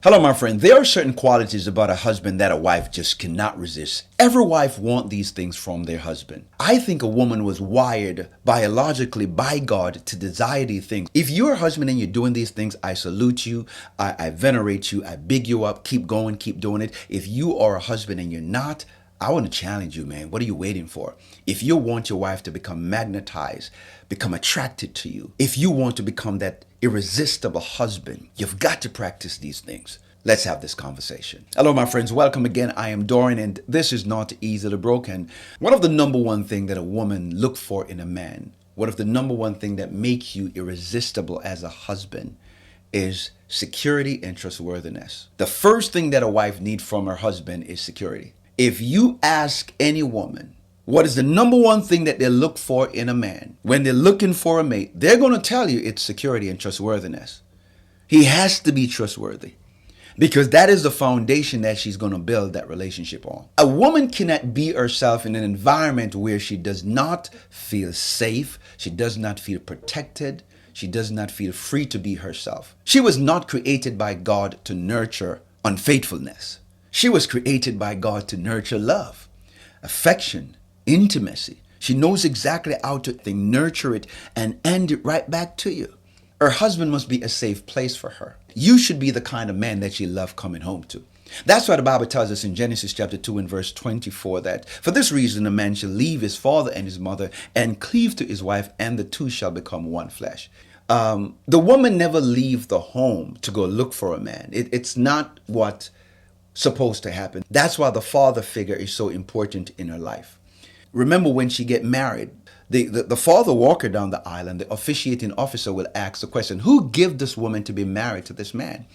Hello, my friend. There are certain qualities about a husband that a wife just cannot resist. Every wife wants these things from their husband. I think a woman was wired biologically by God to desire these things. If you're a husband and you're doing these things, I salute you. I venerate you. I big you up. Keep going. Keep doing it. If you are a husband and you're not, I want to challenge you, man. What are you waiting for? If you want your wife to become magnetized, become attracted to you, if you want to become that irresistible husband, you've got to practice these things. Let's have this conversation. Hello, my friends. Welcome again. I am Dorian, and this is Not Easily Broken. One of the number one thing that a woman look for in a man, one of the number one thing that makes you irresistible as a husband is security and trustworthiness. The first thing that a wife needs from her husband is security. If you ask any woman, what is the number one thing that they look for in a man when they're looking for a mate, they're going to tell you it's security and trustworthiness. He has to be trustworthy because that is the foundation that she's going to build that relationship on. A woman cannot be herself in an environment where she does not feel safe, she does not feel protected, she does not feel free to be herself. She was not created by God to nurture unfaithfulness. She was created by God to nurture love, affection, intimacy. She knows exactly how to nurture it and end it right back to you. Her husband must be a safe place for her. You should be the kind of man that she loves coming home to. That's why the Bible tells us in Genesis chapter 2 and verse 24 that for this reason a man shall leave his father and his mother and cleave to his wife, and the two shall become one flesh. The woman never leave the home to go look for a man. It's not what supposed to happen. That's why the father figure is so important in her life. Remember, when she get married, the father walk her down the aisle, and the officiating officer will ask the question, who give this woman to be married to this man?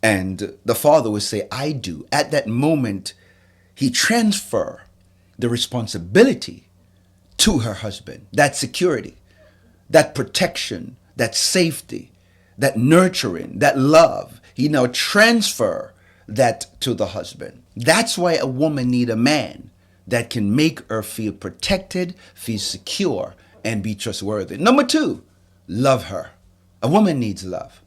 And the father will say, I do. At that moment, he transfer the responsibility to her husband, that security, that protection, that safety, that nurturing, that love. He now transfer that to the husband. That's why a woman need a man that can make her feel protected, feel secure, and be trustworthy. Number two, love her. A woman needs love.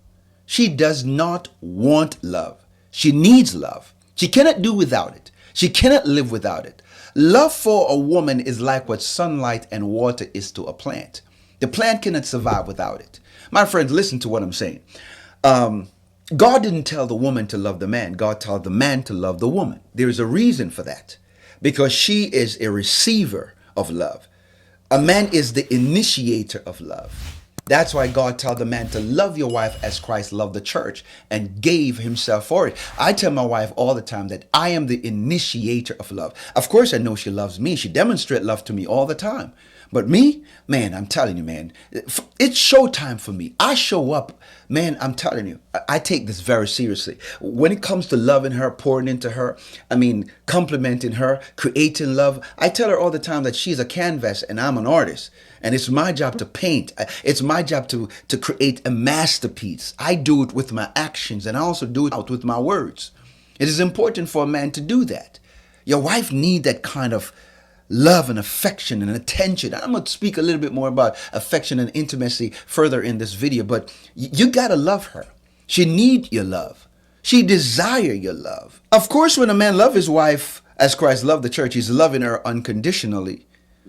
She does not want love. She needs love. She cannot do without it. She cannot live without it. Love for a woman is like what sunlight and water is to a plant. The plant cannot survive without it. My friends, listen to what I'm saying. God didn't tell the woman to love the man. God told the man to love the woman. There is a reason for that, because she is a receiver of love. A man is the initiator of love. That's why God told the man to love your wife as Christ loved the church and gave himself for it. I tell my wife all the time that I am the initiator of love. Of course, I know she loves me. She demonstrates love to me all the time. But me, man, I'm telling you, man, it's showtime for me. I show up, man, I'm telling you, I take this very seriously. When it comes to loving her, pouring into her, complimenting her, creating love, I tell her all the time that she's a canvas and I'm an artist. And it's my job to paint. It's my job to create a masterpiece. I do it with my actions, and I also do it out with my words. It is important for a man to do that. Your wife needs that kind of love and affection and attention. I'm going to speak a little bit more about affection and intimacy further in this video, but you got to love her. She needs your love. She desires your love. Of course, when a man loves his wife as Christ loved the church, he's loving her unconditionally,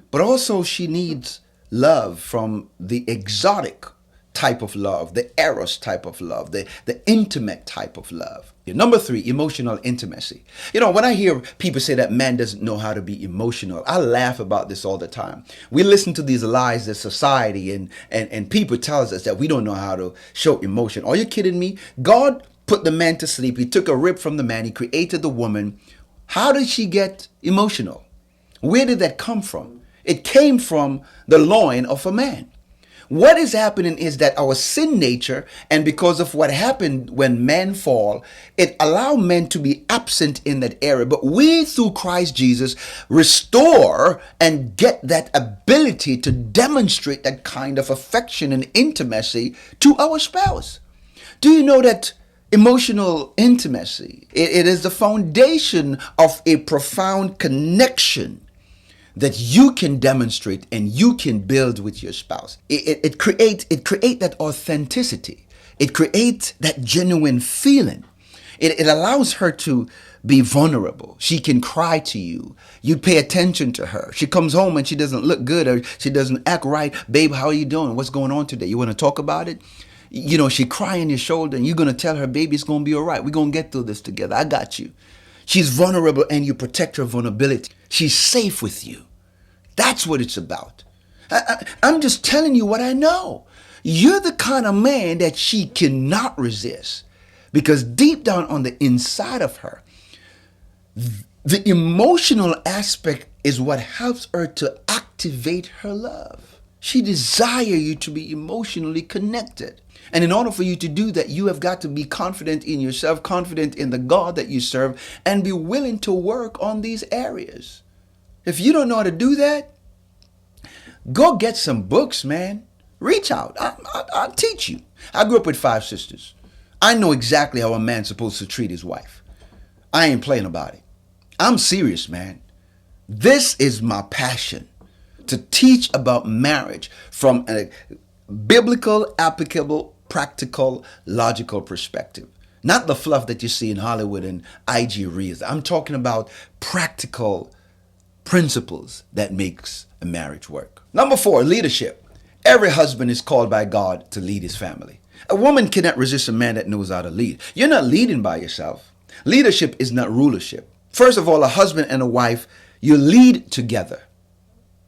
but also she needs love from the exotic type of love, the eros type of love, the intimate type of love. Number three, emotional intimacy. When I hear people say that man doesn't know how to be emotional, I laugh about this all the time. We listen to these lies that society and people tells us that we don't know how to show emotion. Are you kidding me? God put the man to sleep. He took a rib from the man. He created the woman. How did she get emotional? Where did that come from? It came from the loin of a man. What is happening is that our sin nature, and because of what happened when men fall, it allowed men to be absent in that area. But we, through Christ Jesus, restore and get that ability to demonstrate that kind of affection and intimacy to our spouse. Do you know that emotional intimacy, it is the foundation of a profound connection that you can demonstrate and you can build with your spouse. It create that authenticity. It creates that genuine feeling. It allows her to be vulnerable. She can cry to you. You pay attention to her. She comes home and she doesn't look good or she doesn't act right. Babe, how are you doing? What's going on today? You want to talk about it? You know, she cry on your shoulder and you're going to tell her, baby, it's going to be all right. We're going to get through this together. I got you. She's vulnerable and you protect her vulnerability. She's safe with you. That's what it's about. I'm just telling you what I know. You're the kind of man that she cannot resist because deep down on the inside of her, the emotional aspect is what helps her to activate her love. She desires you to be emotionally connected. And in order for you to do that, you have got to be confident in yourself, confident in the God that you serve, and be willing to work on these areas. If you don't know how to do that, go get some books, man. Reach out. I'll teach you. I grew up with 5 sisters. I know exactly how a man's supposed to treat his wife. I ain't playing about it. I'm serious, man. This is my passion, to teach about marriage from a biblical, applicable, practical, logical perspective. Not the fluff that you see in Hollywood and IG reels. I'm talking about practical principles that makes a marriage work. Number 4, leadership. Every husband is called by God to lead his family. A woman cannot resist a man that knows how to lead. You're not leading by yourself. Leadership is not rulership. First of all, a husband and a wife, you lead together.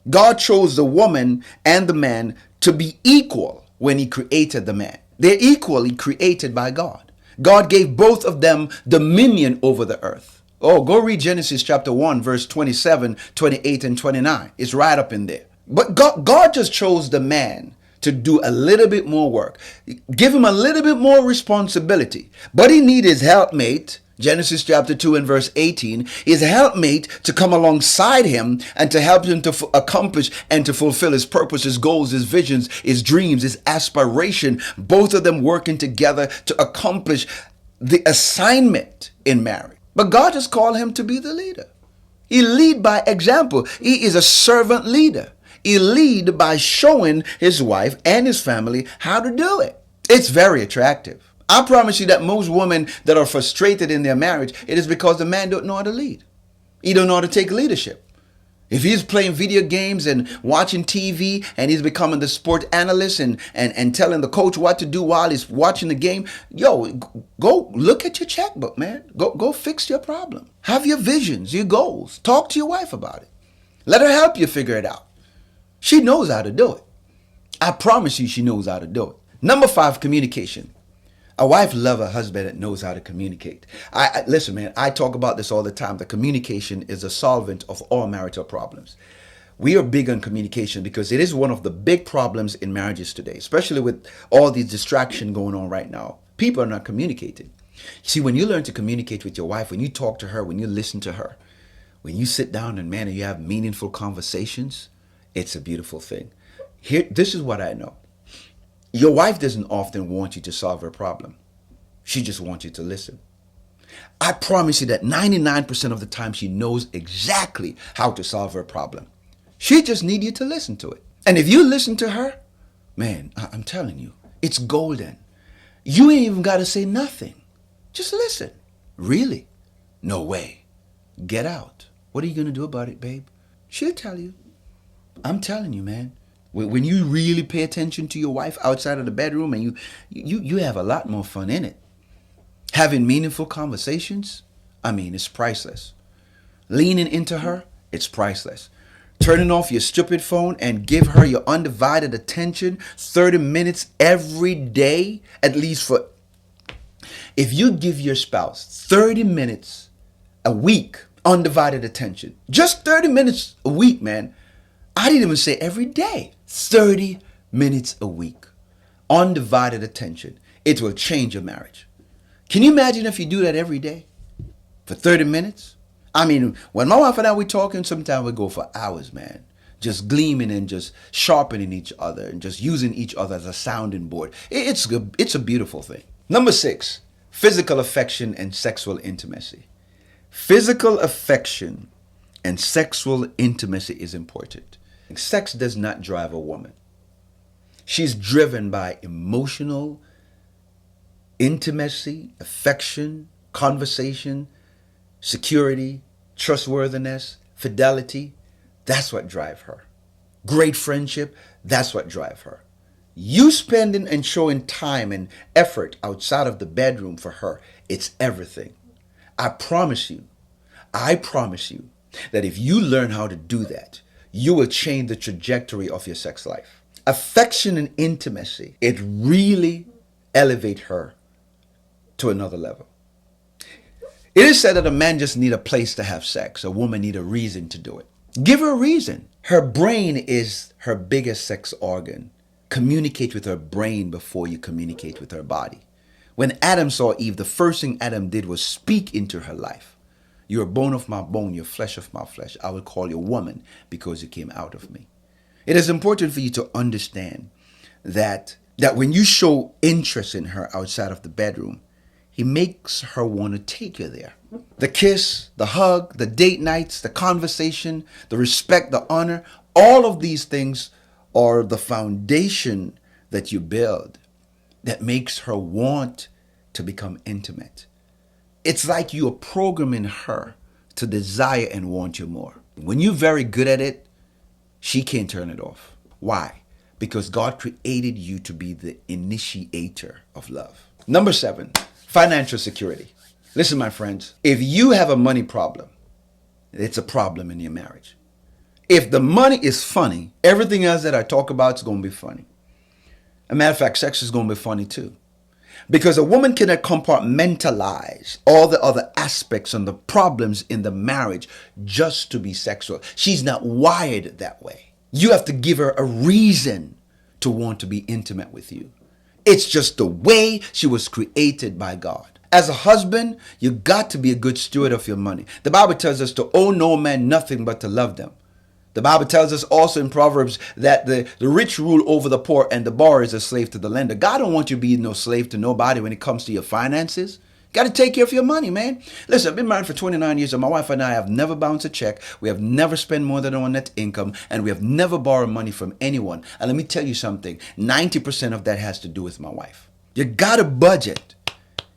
God chose the woman and the man to be equal when he created the man. They're equally created by God. God gave both of them dominion over the earth. Oh, go read Genesis chapter 1, verse 27, 28, and 29. It's right up in there. But God just chose the man to do a little bit more work. Give him a little bit more responsibility. But he needed his helpmate, Genesis chapter 2 and verse 18, his helpmate to come alongside him and to help him to accomplish and to fulfill his purpose, his goals, his visions, his dreams, his aspiration. Both of them working together to accomplish the assignment in marriage. But God just called him to be the leader. He lead by example. He is a servant leader. He lead by showing his wife and his family how to do it. It's very attractive. I promise you that most women that are frustrated in their marriage, it is because the man don't know how to lead. He don't know how to take leadership. If he's playing video games and watching TV and he's becoming the sport analyst and telling the coach what to do while he's watching the game, yo, go look at your checkbook, man. Go fix your problem. Have your visions, your goals. Talk to your wife about it. Let her help you figure it out. She knows how to do it. I promise you she knows how to do it. Number 5, communication. A wife loves a husband that knows how to communicate. Listen, man, I talk about this all the time. The communication is a solvent of all marital problems. We are big on communication because it is one of the big problems in marriages today, especially with all these distractions going on right now. People are not communicating. See, when you learn to communicate with your wife, when you talk to her, when you listen to her, when you sit down and, man, you have meaningful conversations, it's a beautiful thing. This is what I know. Your wife doesn't often want you to solve her problem. She just wants you to listen. I promise you that 99% of the time she knows exactly how to solve her problem. She just needs you to listen to it. And if you listen to her, man, I'm telling you, it's golden. You ain't even got to say nothing. Just listen. Really? No way. Get out. What are you going to do about it, babe? She'll tell you. I'm telling you, man. When you really pay attention to your wife outside of the bedroom and you have a lot more fun in it. Having meaningful conversations, I mean, it's priceless. Leaning into her, it's priceless. Turning off your stupid phone and give her your undivided attention 30 minutes every day, at least for, if you give your spouse 30 minutes a week, undivided attention, just 30 minutes a week, man. I didn't even say every day. 30 minutes a week. Undivided attention. It will change your marriage. Can you imagine if you do that every day? For 30 minutes? I mean, when my wife and I were talking, sometimes we go for hours, man. Just gleaming and just sharpening each other and just using each other as a sounding board. It's a beautiful thing. Number 6, physical affection and sexual intimacy. Physical affection and sexual intimacy is important. Sex does not drive a woman. She's driven by emotional intimacy, affection, conversation, security, trustworthiness, fidelity. That's what drive her. Great friendship, that's what drive her. You spending and showing time and effort outside of the bedroom for her, it's everything. I promise you, I promise you that if you learn how to do that, you will change the trajectory of your sex life. Affection and intimacy, it really elevate her to another level. It is said that a man just need a place to have sex. A woman need a reason to do it. Give her a reason. Her brain is her biggest sex organ. Communicate with her brain before you communicate with her body. When Adam saw Eve, the first thing Adam did was speak into her life. You're a bone of my bone, you're flesh of my flesh. I will call you woman because you came out of me. It is important for you to understand that when you show interest in her outside of the bedroom, he makes her want to take you there. The kiss, the hug, the date nights, the conversation, the respect, the honor, all of these things are the foundation that you build that makes her want to become intimate. It's like you are programming her to desire and want you more. When you're very good at it, she can't turn it off. Why? Because God created you to be the initiator of love. Number 7, financial security. Listen, my friends, if you have a money problem, it's a problem in your marriage. If the money is funny, everything else that I talk about is going to be funny. As a matter of fact, sex is going to be funny too. Because a woman cannot compartmentalize all the other aspects and the problems in the marriage just to be sexual. She's not wired that way. You have to give her a reason to want to be intimate with you. It's just the way she was created by God. As a husband, you got to be a good steward of your money. The Bible tells us to owe no man nothing but to love them. The Bible tells us also in Proverbs that the rich rule over the poor and the borrower is a slave to the lender. God don't want you to be no slave to nobody when it comes to your finances. You got to take care of your money, man. Listen, I've been married for 29 years and my wife and I have never bounced a check. We have never spent more than our net income and we have never borrowed money from anyone. And let me tell you something, 90% of that has to do with my wife. You got to budget.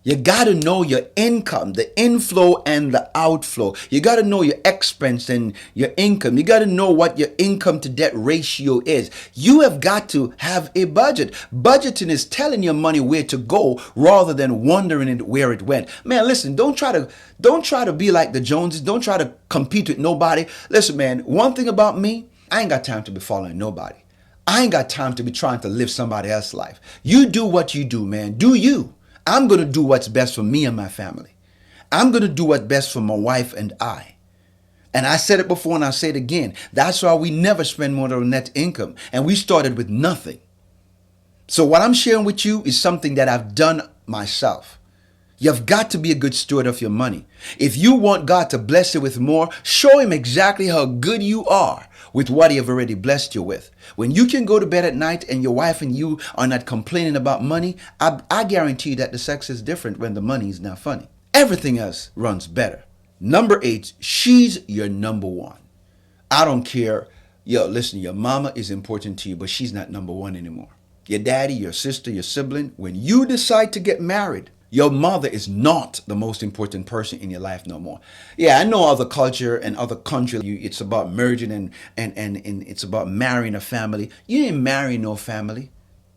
You got to know your income, the inflow and the outflow. You got to know your expense and your income. You got to know what your income to debt ratio is. You have got to have a budget. Budgeting is telling your money where to go rather than wondering where it went. Man, listen, don't try to be like the Joneses. Don't try to compete with nobody. Listen, man, one thing about me, I ain't got time to be following nobody. I ain't got time to be trying to live somebody else's life. You do what you do, man. Do you. I'm going to do what's best for me and my family. I'm going to do what's best for my wife and I. And I said it before and I'll say it again. That's why we never spend more than our net income. And we started with nothing. So what I'm sharing with you is something that I've done myself. You've got to be a good steward of your money. If you want God to bless you with more, show him exactly how good you are with what he have already blessed you with. When you can go to bed at night and your wife and you are not complaining about money, I guarantee that the sex is different when the money is not funny. Everything else runs better. Number 8, she's your number one. I don't care. Yo, listen, your mama is important to you, but she's not number one anymore. Your daddy, your sister, your sibling, when you decide to get married, your mother is not the most important person in your life no more. Yeah, I know other culture and other country, it's about merging and it's about marrying a family. You ain't marrying no family.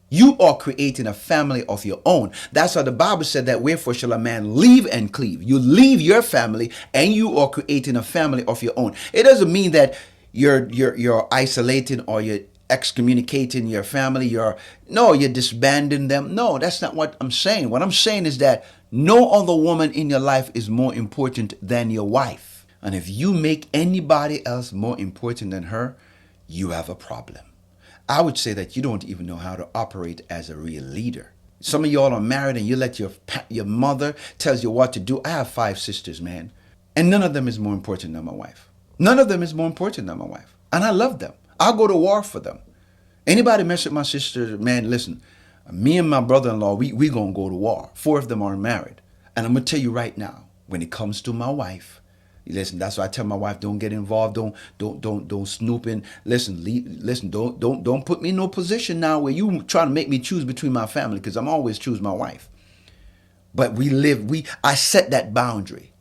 You are creating a family of your own. That's why the Bible said that wherefore shall a man leave and cleave. You leave your family and you are creating a family of your own. It doesn't mean that you're isolating or you're excommunicating your family, you're disbanding them. No, that's not what I'm saying. What I'm saying is that no other woman in your life is more important than your wife. And if you make anybody else more important than her, you have a problem. I would say that you don't even know how to operate as a real leader. Some of y'all are married and you let your mother tells you what to do. I have 5 sisters, man. And none of them is more important than my wife. None of them is more important than my wife. And I love them. I'll go to war for them. Anybody mess with my sister, man, listen, me and my brother-in-law, we gonna go to war. 4 of them are married. And I'm gonna tell you right now, when it comes to my wife, listen, that's why I tell my wife, don't get involved, don't snoop in. Listen, don't put me in no position now where you trying to make me choose between my family, because I'm always choose my wife. But I set that boundary.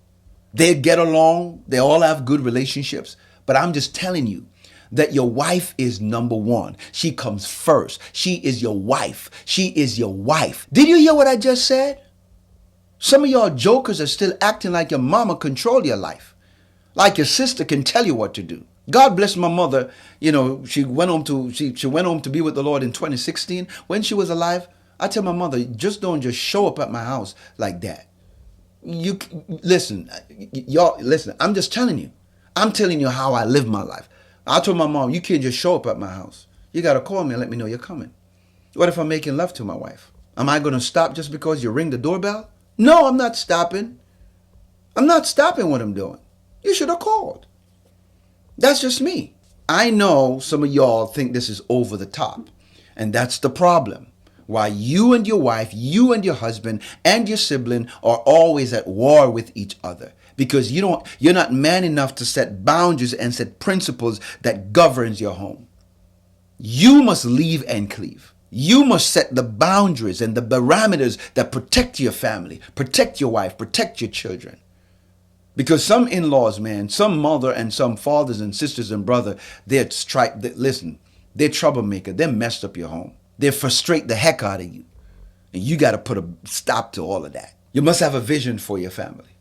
They get along, they all have good relationships, but I'm just telling you that your wife is number one. She comes first. She is your wife. She is your wife. Did you hear what I just said? Some of y'all jokers are still acting like your mama control your life. Like your sister can tell you what to do. God bless my mother. You know, she went home to be with the Lord in 2016. When she was alive, I tell my mother, don't just show up at my house like that. You listen, y'all listen. I'm just telling you. I'm telling you how I live my life. I told my mom, you can't just show up at my house. You got to call me and let me know you're coming. What if I'm making love to my wife? Am I going to stop just because you ring the doorbell? No, I'm not stopping. I'm not stopping what I'm doing. You should have called. That's just me. I know some of y'all think this is over the top. And that's the problem. Why you and your wife, you and your husband and your sibling are always at war with each other. Because you're not man enough to set boundaries and set principles that governs your home. You must leave and cleave. You must set the boundaries and the parameters that protect your family, protect your wife, protect your children. Because some in-laws, man, some mother and some fathers and sisters and brother, they're troublemaker. They messed up your home. They frustrate the heck out of you. And you got to put a stop to all of that. You must have a vision for your family.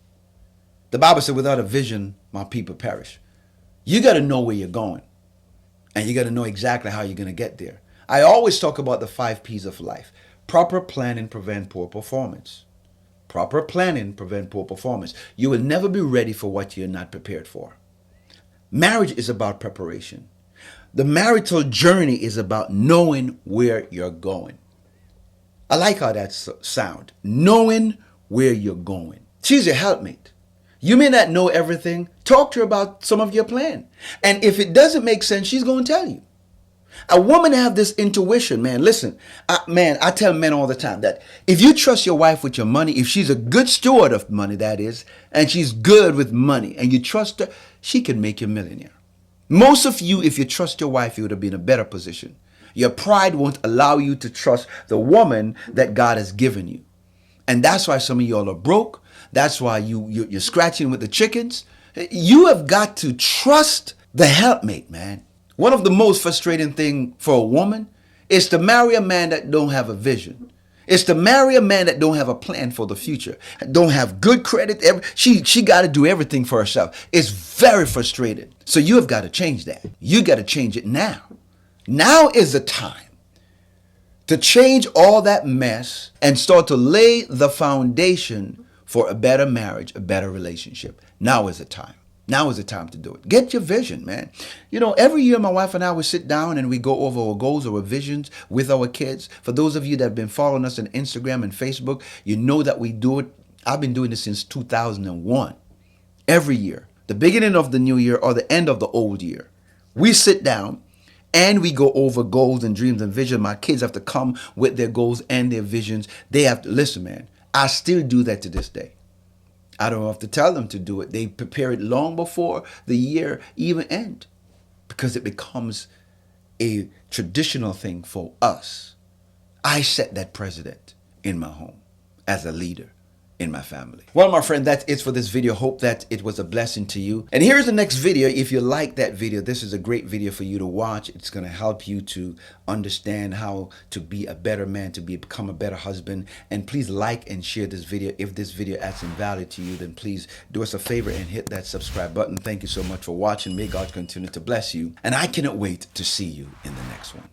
The Bible said, without a vision, my people perish. You got to know where you're going. And you got to know exactly how you're going to get there. I always talk about the 5 P's of life. Proper planning prevent poor performance. Proper planning prevent poor performance. You will never be ready for what you're not prepared for. Marriage is about preparation. The marital journey is about knowing where you're going. I like how that sounds. Knowing where you're going. She's your helpmate. You may not know everything. Talk to her about some of your plan. And if it doesn't make sense, she's going to tell you. A woman have this intuition, man. Listen, I tell men all the time that if you trust your wife with your money, if she's a good steward of money, that is, and she's good with money, and you trust her, she can make you a millionaire. Most of you, if you trust your wife, you would have been in a better position. Your pride won't allow you to trust the woman that God has given you. And that's why some of y'all are broke. That's why you're scratching with the chickens. You have got to trust the helpmate, man. One of the most frustrating things for a woman is to marry a man that don't have a vision. It's to marry a man that don't have a plan for the future, don't have good credit. She got to do everything for herself. It's very frustrating. So you have got to change that. You got to change it now. Now is the time to change all that mess and start to lay the foundation for a better marriage, a better relationship. Now is the time. Now is the time to do it. Get your vision, man. You know, every year my wife and I would sit down and we go over our goals, our visions with our kids. For those of you that have been following us on Instagram and Facebook, you know that we do it. I've been doing this since 2001. Every year, the beginning of the new year or the end of the old year, we sit down and we go over goals and dreams and vision. My kids have to come with their goals and their visions. They have to listen, man. I still do that to this day. I don't have to tell them to do it. They prepare it long before the year even end because it becomes a traditional thing for us. I set that precedent in my home as a leader in my family. Well, my friend, that's it for this video. Hope that it was a blessing to you. And here's the next video. If you like that video, this is a great video for you to watch. It's going to help you to understand how to be a better man, to become a better husband. And please like and share this video. If this video adds some value to you, then please do us a favor and hit that subscribe button. Thank you so much for watching. May God continue to bless you. And I cannot wait to see you in the next one.